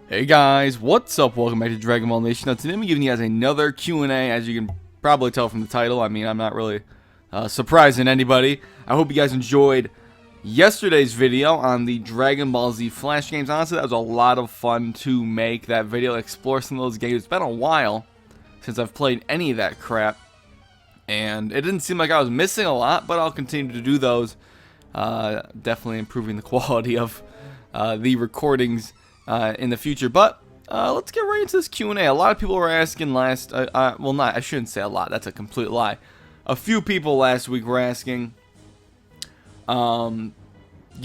Hey guys, what's up? Welcome back to Dragon Ball Nation. Now today I'm giving you guys another Q&A. As you can probably tell from the title, I mean, I'm not really surprising anybody. I hope you guys enjoyed yesterday's video on the Dragon Ball Z Flash games. Honestly, that was a lot of fun to make that video, explore some of those games. It's been a while since I've played any of that crap, and it didn't seem like I was missing a lot, but I'll continue to do those. Definitely improving the quality of the recordings in the future. But let's get right into this Q&A. A lot of people were asking last, well, not, I shouldn't say a lot, that's a complete lie. A few people last week were asking, you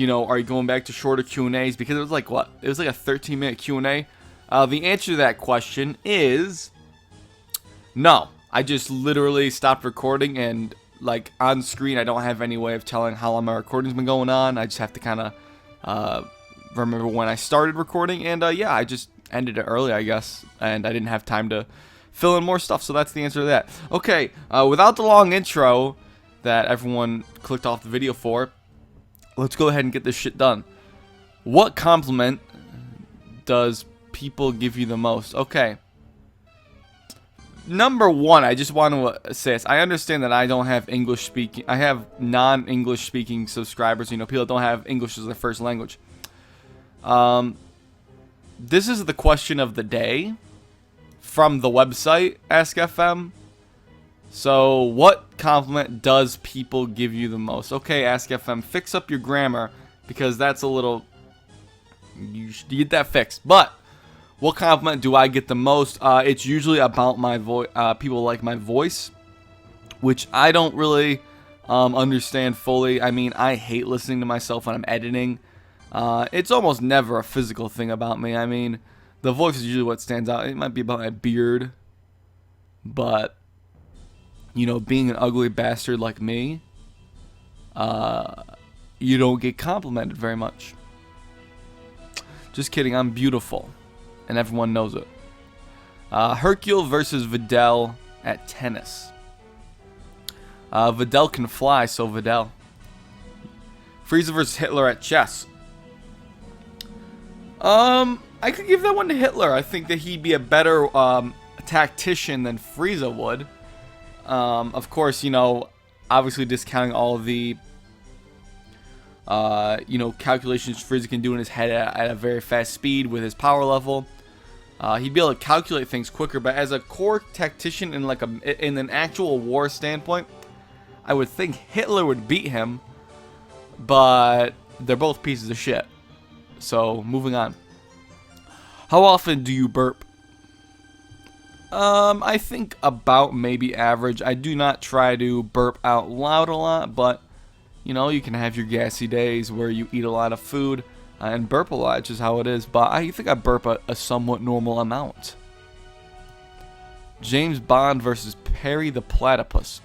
know, are you going back to shorter Q&As? Because it was like, what? It was like a 13-minute Q&A. The answer to that question is no. I just literally stopped recording, and like on screen I don't have any way of telling how long my recording's been going on. I just have to kind of remember when I started recording, and yeah, I just ended it early, I guess, and I didn't have time to fill in more stuff, so that's the answer to that. Okay, without the long intro that everyone clicked off the video for, let's go ahead and get this shit done. What compliment does people give you the most? Okay. Number one, I just want to say this. I understand that I don't have English speaking, I have non-English speaking subscribers, you know, people that don't have English as their first language. This is the question of the day from the website Ask FM. So, what compliment does people give you the most? Okay, Ask FM, fix up your grammar, because that's a little, you should get that fixed. But what compliment do I get the most? It's usually about my voice. People like my voice, which I don't really understand fully. I mean, I hate listening to myself when I'm editing. It's almost never a physical thing about me. I mean, the voice is usually what stands out. It might be about my beard, but, you know, being an ugly bastard like me, you don't get complimented very much. Just kidding, I'm beautiful, and everyone knows it. Hercule versus Videl at tennis. Videl can fly, so Videl. Frieza versus Hitler at chess. I could give that one to Hitler. I think that he'd be a better tactician than Frieza would. Of course, you know, obviously discounting all of the, you know, calculations Frieza can do in his head at a very fast speed with his power level. He'd be able to calculate things quicker, but as a core tactician in like in an actual war standpoint, I would think Hitler would beat him, but they're both pieces of shit. So, moving on. How often do you burp? I think about maybe average. I do not try to burp out loud a lot, but, you know, you can have your gassy days where you eat a lot of food and burp a lot, which is how it is. But I think I burp a somewhat normal amount. James Bond versus Perry the Platypus.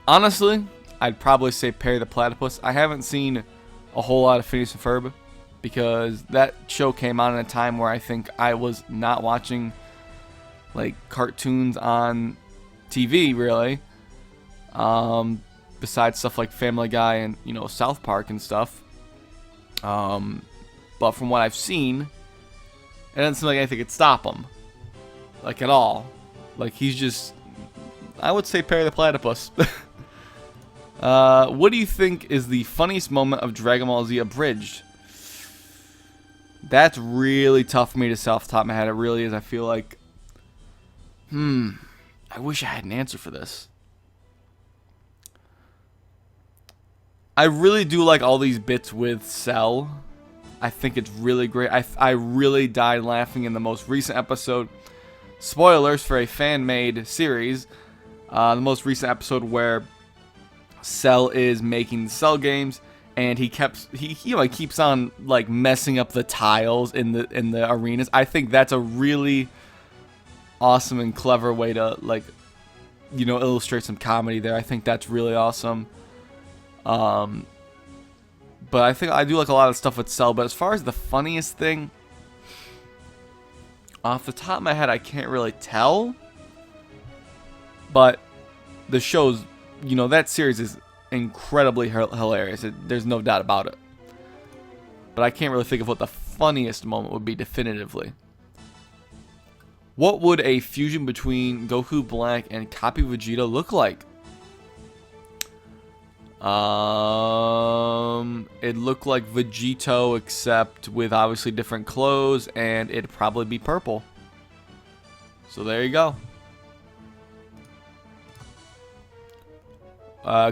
Honestly, I'd probably say Perry the Platypus. I haven't seen a whole lot of Phineas and Ferb, because that show came out in a time where I think I was not watching like cartoons on TV really, besides stuff like Family Guy and, you know, South Park and stuff. But from what I've seen, it doesn't seem like anything could stop him, like at all. Like, he's just, I would say Perry the Platypus. What do you think is the funniest moment of Dragon Ball Z abridged? That's really tough for me to say off the top of my head. It really is. I feel like, I wish I had an answer for this. I really do like all these bits with Cell. I think it's really great. I really died laughing in the most recent episode. Spoilers for a fan-made series. The most recent episode where Cell is making the Cell games, and he keeps on like messing up the tiles in the arenas. I think that's a really awesome and clever way to, like, you know, illustrate some comedy there. I think that's really awesome. But I think I do like a lot of stuff with Cell. But as far as the funniest thing, off the top of my head, I can't really tell. But the show's, you know, that series is incredibly hilarious. There's no doubt about it. But I can't really think of what the funniest moment would be definitively. What would a fusion between Goku Black and Copy Vegeta look like? It looked like Vegito, except with obviously different clothes, and it'd probably be purple. So there you go.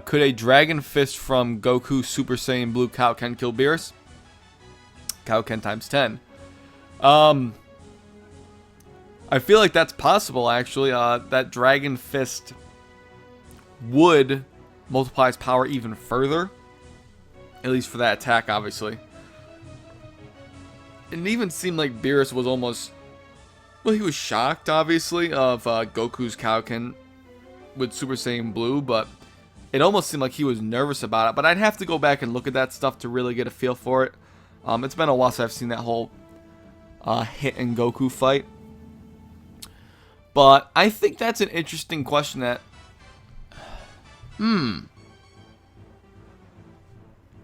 Could a Dragon Fist from Goku Super Saiyan Blue Kaioken kill Beerus? Kaioken times 10. I feel like that's possible, actually. That Dragon Fist would multiply his power even further. At least for that attack, obviously. It even seemed like Beerus was almost... Well, he was shocked, obviously, of Goku's Kaioken with Super Saiyan Blue, but it almost seemed like he was nervous about it. But I'd have to go back and look at that stuff to really get a feel for it. It's been a while since I've seen that whole Hit and Goku fight. But I think that's an interesting question that...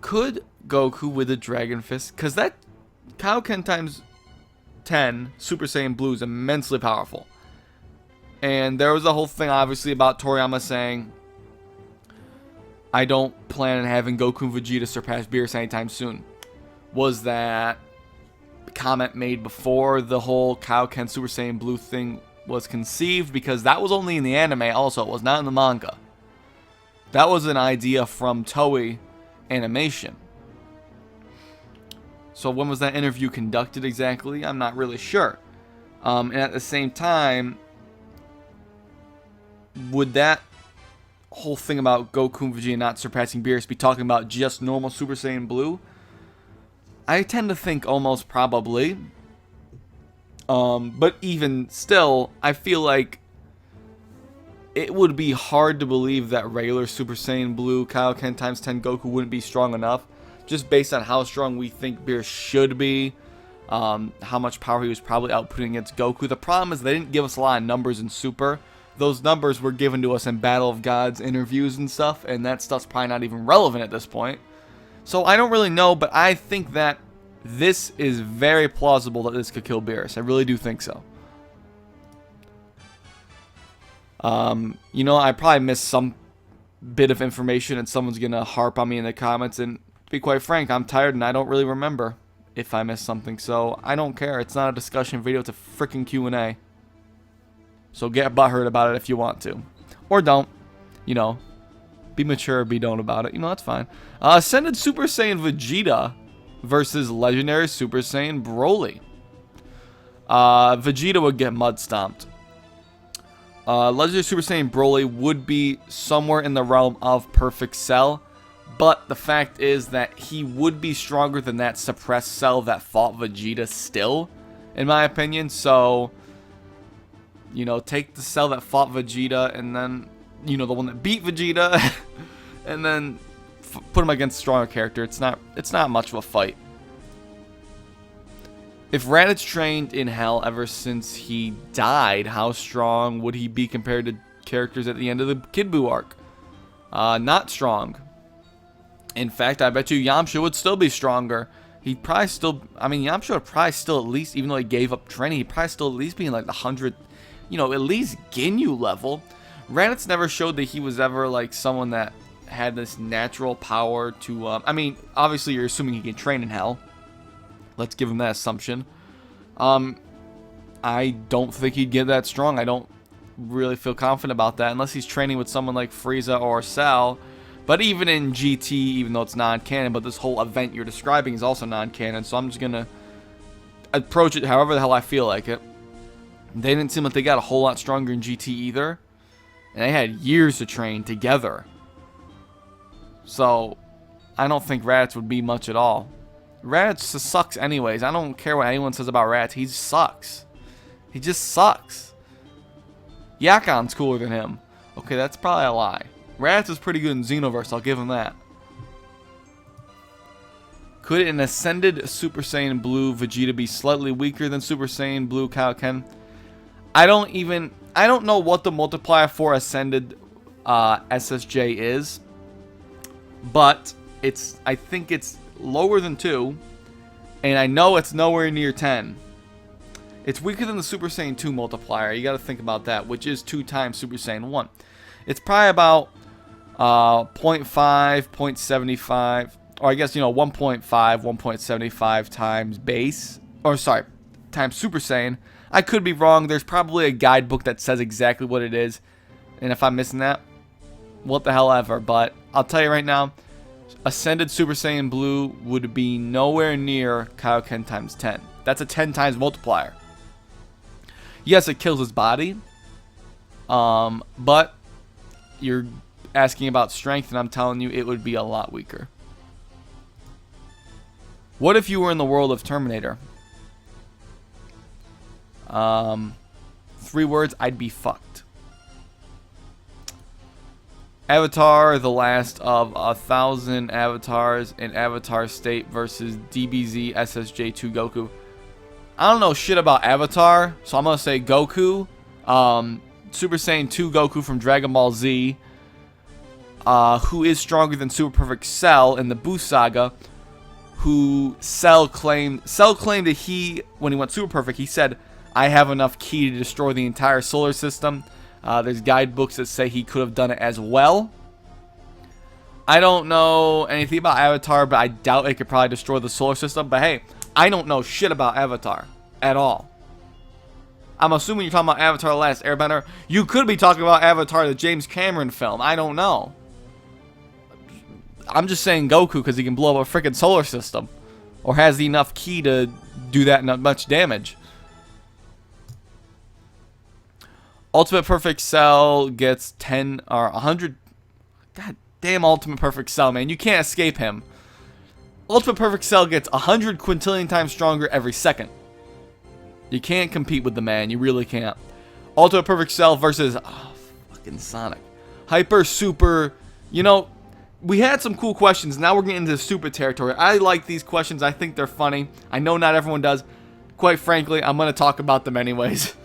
Could Goku with a Dragon Fist... Because that Kaioken times 10 Super Saiyan Blue is immensely powerful. And there was a whole thing, obviously, about Toriyama saying, I don't plan on having Goku and Vegeta surpass Beerus anytime soon. Was that comment made before the whole Kaioken Super Saiyan Blue thing was conceived? Because that was only in the anime also. It was not in the manga. That was an idea from Toei Animation. So when was that interview conducted exactly? I'm not really sure. And at the same time, would that whole thing about Goku and Vegeta not surpassing Beerus be talking about just normal Super Saiyan Blue? I tend to think almost probably. But even still, I feel like it would be hard to believe that regular Super Saiyan Blue Kaioken times 10 Goku wouldn't be strong enough. Just based on how strong we think Beerus should be. How much power he was probably outputting against Goku. The problem is they didn't give us a lot of numbers in Super. Those numbers were given to us in Battle of Gods interviews and stuff. And that stuff's probably not even relevant at this point. So I don't really know, but I think that this is very plausible that this could kill Beerus. I really do think so. You know, I probably missed some bit of information and someone's going to harp on me in the comments. And to be quite frank, I'm tired and I don't really remember if I missed something. So I don't care. It's not a discussion video. It's a freaking Q&A. So get butthurt about it if you want to. Or don't. You know, be mature or be don't about it. You know, that's fine. Ascended Super Saiyan Vegeta versus Legendary Super Saiyan Broly. Vegeta would get mud stomped. Legendary Super Saiyan Broly would be somewhere in the realm of Perfect Cell. But the fact is that he would be stronger than that suppressed cell that fought Vegeta still, in my opinion. So, you know, take the cell that fought Vegeta and then, you know, the one that beat Vegeta and then put him against a stronger character. It's not much of a fight. If Raditz trained in Hell ever since he died, how strong would he be compared to characters at the end of the Kid Buu arc? Not strong. In fact, I bet you Yamcha would still be stronger. He'd probably still... I mean, Yamcha would probably still at least... Even though he gave up training, he'd probably still at least be in like the 100... You know, at least Ginyu level. Raditz never showed that he was ever like someone that had this natural power to... I mean, obviously you're assuming he can train in Hell. Let's give him that assumption. I don't think he'd get that strong. I don't really feel confident about that. Unless he's training with someone like Frieza or Cell. But even in GT, even though it's non-canon, but this whole event you're describing is also non-canon, so I'm just going to approach it however the hell I feel like it. They didn't seem like they got a whole lot stronger in GT either. And they had years to train together. So, I don't think Raditz would be much at all. Raditz just sucks anyways. I don't care what anyone says about Raditz. He sucks. He just sucks. Yakon's cooler than him. Okay, that's probably a lie. Raditz is pretty good in Xenoverse, I'll give him that. Could an Ascended Super Saiyan Blue Vegeta be slightly weaker than Super Saiyan Blue Kaioken? I don't know what the multiplier for Ascended SSJ is. But I think it's lower than 2. And I know it's nowhere near 10. It's weaker than the Super Saiyan 2 multiplier. You got to think about that, which is 2 times Super Saiyan 1. It's probably about 0.5, 0.75, or I guess, 1.5, 1.75 times base. Or, sorry, times Super Saiyan. I could be wrong. There's probably a guidebook that says exactly what it is. And if I'm missing that, what the hell ever. But I'll tell you right now, Ascended Super Saiyan Blue would be nowhere near Kaioken times 10. That's a 10 times multiplier. Yes, it kills his body. But you're asking about strength, and I'm telling you it would be a lot weaker. What if you were in the world of Terminator? 3 words, I'd be fucked. Avatar, the last of 1,000 avatars in Avatar State versus DBZ SSJ2 Goku. I don't know shit about Avatar, so I'm going to say Goku. Super Saiyan 2 Goku from Dragon Ball Z, who is stronger than Super Perfect Cell in the Buu saga, who Cell claimed that when he went Super Perfect, he said, I have enough ki to destroy the entire solar system. There's guidebooks that say he could have done it as well. I don't know anything about Avatar, but I doubt it could probably destroy the solar system. But hey, I don't know shit about Avatar at all. I'm assuming you're talking about Avatar The Last Airbender. You could be talking about Avatar, the James Cameron film. I don't know. I'm just saying Goku because he can blow up a freaking solar system. Or has enough ki to do that much damage. Ultimate Perfect Cell gets 10 or 100. God damn, Ultimate Perfect Cell, man. You can't escape him. Ultimate Perfect Cell gets 100 quintillion times stronger every second. You can't compete with the man. You really can't. Ultimate Perfect Cell versus fucking Sonic. Hyper, Super. We had some cool questions. Now we're getting into super territory. I like these questions. I think they're funny. I know not everyone does. Quite frankly, I'm going to talk about them anyways.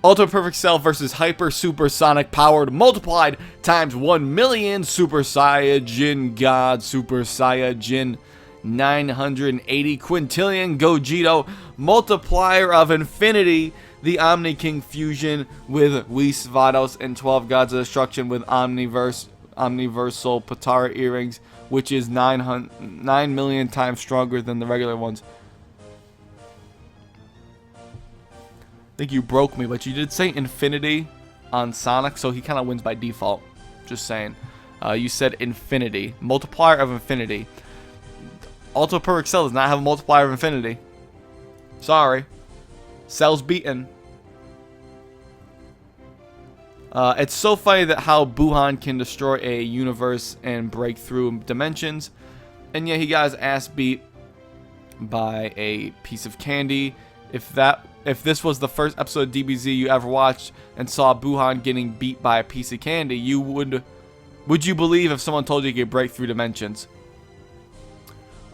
Ultimate Perfect Cell versus Hyper Super Sonic powered multiplied times 1 million Super Saiyajin God Super Saiyajin 980 quintillion Gogeta multiplier of infinity, the Omni King fusion with Whis Vados and 12 Gods of Destruction with Omniversal Patara earrings, which is 9 million times stronger than the regular ones. I think you broke me, but you did say infinity on Sonic, so he kind of wins by default. Just saying. You said infinity. Multiplier of infinity. Ultimate Perfect Cell does not have a multiplier of infinity. Sorry. Cell's beaten. It's so funny that how Buhan can destroy a universe and break through dimensions. And yet he got his ass beat by a piece of candy. If this was the first episode of DBZ you ever watched and saw Buhan getting beat by a piece of candy, would you believe if someone told you you could break through dimensions?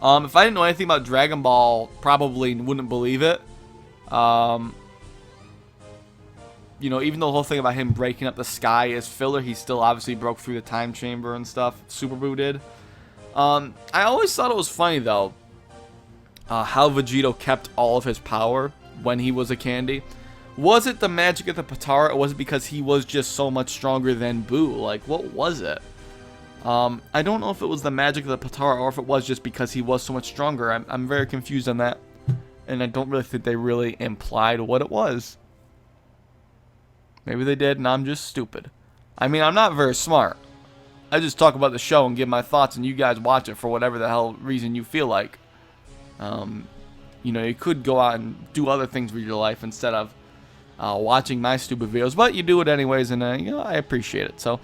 If I didn't know anything about Dragon Ball, probably wouldn't believe it. Even though the whole thing about him breaking up the sky is filler, he still obviously broke through the time chamber and stuff. Super Buu did. I always thought it was funny, though, how Vegito kept all of his power when he was a candy. Was it the magic of the Patara, or was it because he was just so much stronger than Buu? Like, what was it? I don't know if it was the magic of the Patara or if it was just because he was so much stronger. I'm very confused on that. And I don't really think they really implied what it was. Maybe they did, and I'm just stupid. I mean, I'm not very smart. I just talk about the show and give my thoughts, and you guys watch it for whatever the hell reason you feel like. You could go out and do other things with your life instead of watching my stupid videos, but you do it anyways, and I appreciate it. So,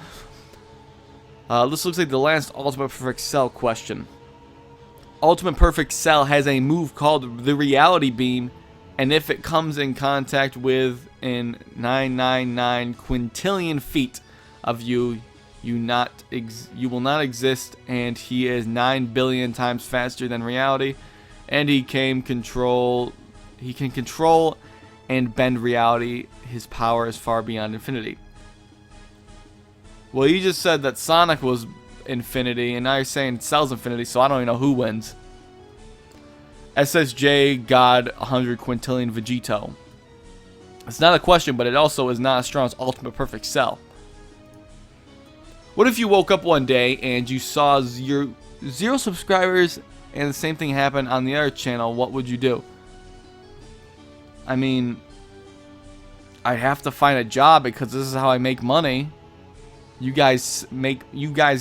this looks like the last Ultimate Perfect Cell question. Ultimate Perfect Cell has a move called the Reality Beam, and if it comes in contact with in 999 quintillion feet of you, you will not exist, and he is 9 billion times faster than reality, and he can control and bend reality. His power is far beyond infinity. Well, you just said that Sonic was infinity, and now you're saying Cell's infinity, so I don't even know who wins. SSJ God 100 Quintillion Vegito. It's not a question, but it also is not as strong as Ultimate Perfect Cell. What if you woke up one day and you saw zero subscribers and the same thing happened on the other channel? What would you do? I mean, I'd have to find a job because this is how I make money. You guys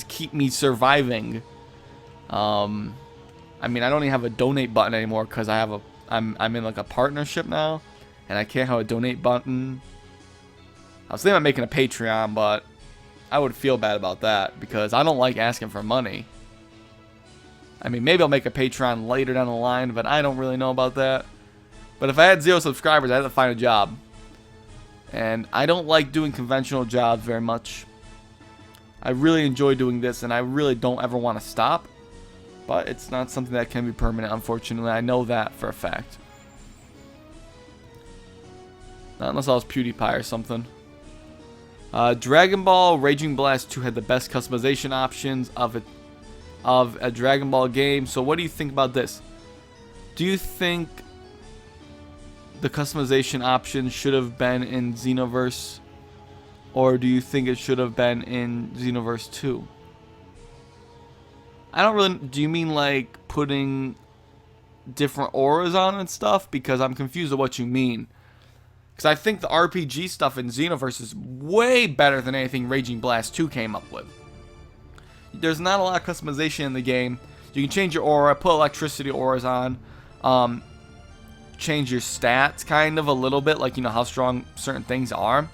keep me surviving. I mean, I don't even have a donate button anymore because I'm in like a partnership now, and I can't have a donate button. I was thinking about making a Patreon, but I would feel bad about that because I don't like asking for money. I mean, maybe I'll make a Patreon later down the line, but I don't really know about that. But if I had 0 subscribers, I had to find a job. And I don't like doing conventional jobs very much. I really enjoy doing this, and I really don't ever want to stop. But it's not something that can be permanent, unfortunately. I know that for a fact. Not unless I was PewDiePie or something. Dragon Ball Raging Blast 2 had the best customization options of a Dragon Ball game. So what do you think about this? Do you think the customization options should have been in Xenoverse, or do you think it should have been in Xenoverse 2? I don't really. Do you mean like putting different auras on and stuff? Because I'm confused of what you mean. Because I think the RPG stuff in Xenoverse is way better than anything Raging Blast 2 came up with. There's not a lot of customization in the game. You can change your aura, put electricity auras on, change your stats kind of a little bit, like, you know, how strong certain things are.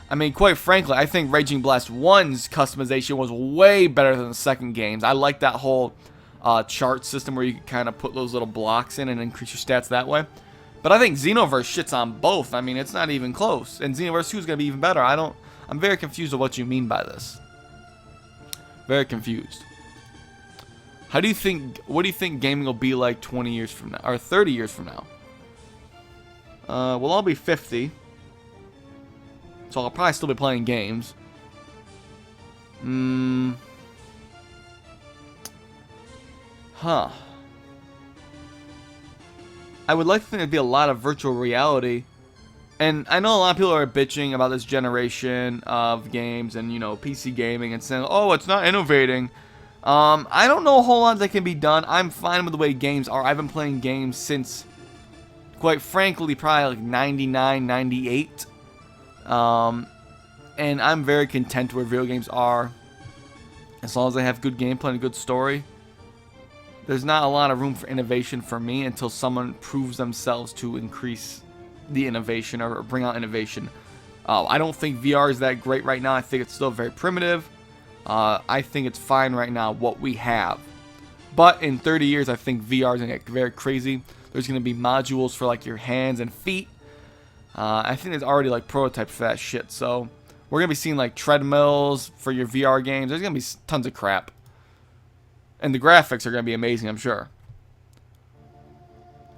I mean, quite frankly, I think Raging Blast 1's customization was way better than the second game's. I like that whole chart system where you can kind of put those little blocks in and increase your stats that way. But I think Xenoverse shits on both. I mean, it's not even close. And Xenoverse 2 is going to be even better. I'm very confused of what you mean by this. Very confused. What do you think gaming will be like 20 years from now, or 30 years from now? Well, I'll be 50. So I'll probably still be playing games. Huh. I would like to think there'd be a lot of virtual reality. And I know a lot of people are bitching about this generation of games and, you know, PC gaming and saying, oh, it's not innovating. I don't know a whole lot that can be done. I'm fine with the way games are. I've been playing games since, quite frankly, probably like 99, 98. And I'm very content where video games are. As long as they have good gameplay and a good story. There's not a lot of room for innovation for me until someone proves themselves to increase the innovation or bring out innovation. I don't think VR is that great right now. I think it's still very primitive. I think it's fine right now what we have. But in 30 years, I think VR is going to get very crazy. There's going to be modules for like your hands and feet. I think there's already like prototypes for that shit. So we're going to be seeing like treadmills for your VR games. There's going to be tons of crap. And the graphics are going to be amazing, I'm sure.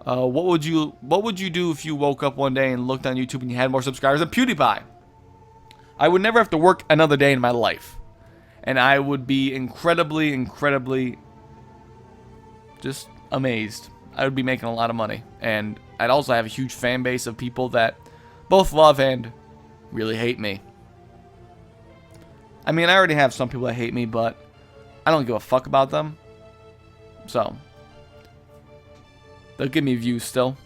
What would you do if you woke up one day and looked on YouTube and you had more subscribers than PewDiePie? I would never have to work another day in my life. And I would be incredibly just amazed. I would be making a lot of money. And I'd also have a huge fan base of people that both love and really hate me. I mean, I already have some people that hate me, but I don't give a fuck about them. So they'll give me views still.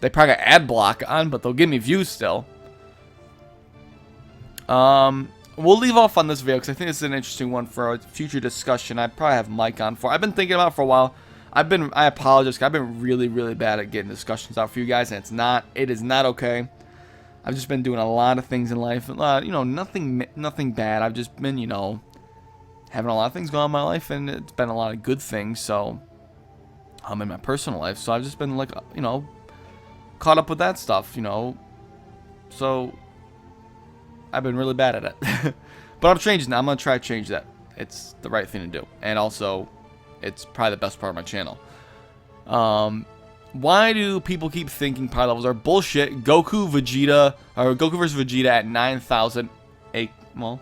They probably got ad block on, but they'll give me views still. We'll leave off on this video because I think this is an interesting one for a future discussion. I probably have Mike on for. I've been thinking about it for a while. I apologize. I've been really bad at getting discussions out for you guys, and it is not okay. I've just been doing a lot of things in life. You know, nothing bad. I've just been, you know, having a lot of things going on in my life, and it's been a lot of good things. So in my personal life, so I've just been like, you know, caught up with that stuff, you know. So I've been really bad at it. But I'm changing that. I'm gonna try to change that. It's the right thing to do, and also it's probably the best part of my channel. Why do people keep thinking power levels are bullshit? Goku versus Vegeta at 9,000. Well,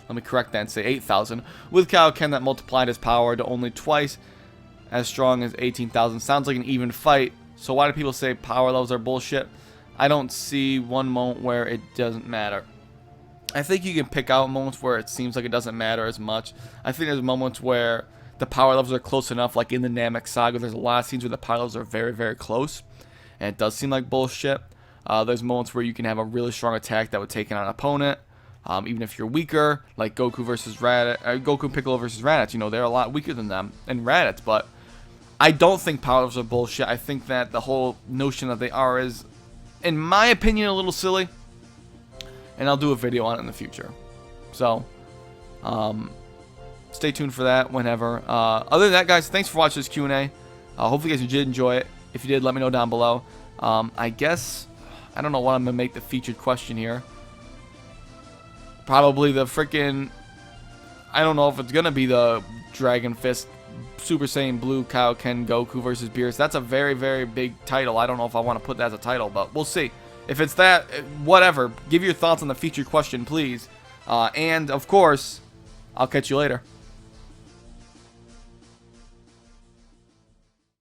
let me correct that and say 8,000. With Kaioken that multiplied his power to only twice as strong as 18,000. Sounds like an even fight. So why do people say power levels are bullshit? I don't see one moment where it doesn't matter. I think you can pick out moments where it seems like it doesn't matter as much. I think there's moments where the power levels are close enough, like in the Namek Saga. There's a lot of scenes where the power levels are very, very close, and it does seem like bullshit. There's moments where you can have a really strong attack that would take out an opponent, even if you're weaker, like Goku versus Goku and Piccolo versus Raditz. You know, they're a lot weaker than them and Raditz, but I don't think power levels are bullshit. I think that the whole notion that they are is, in my opinion, a little silly. And I'll do a video on it in the future. So, stay tuned for that whenever. Other than that, guys, thanks for watching this Q&A. Hopefully, you guys did enjoy it. If you did, let me know down below. I guess, I don't know what I'm going to make the featured question here. Probably the freaking, I don't know if it's going to be the Dragon Fist Super Saiyan Blue Kaioken Goku versus Beerus. That's a very, very big title. I don't know if I want to put that as a title, but we'll see. If it's that, whatever. Give your thoughts on the featured question, please. And, of course, I'll catch you later.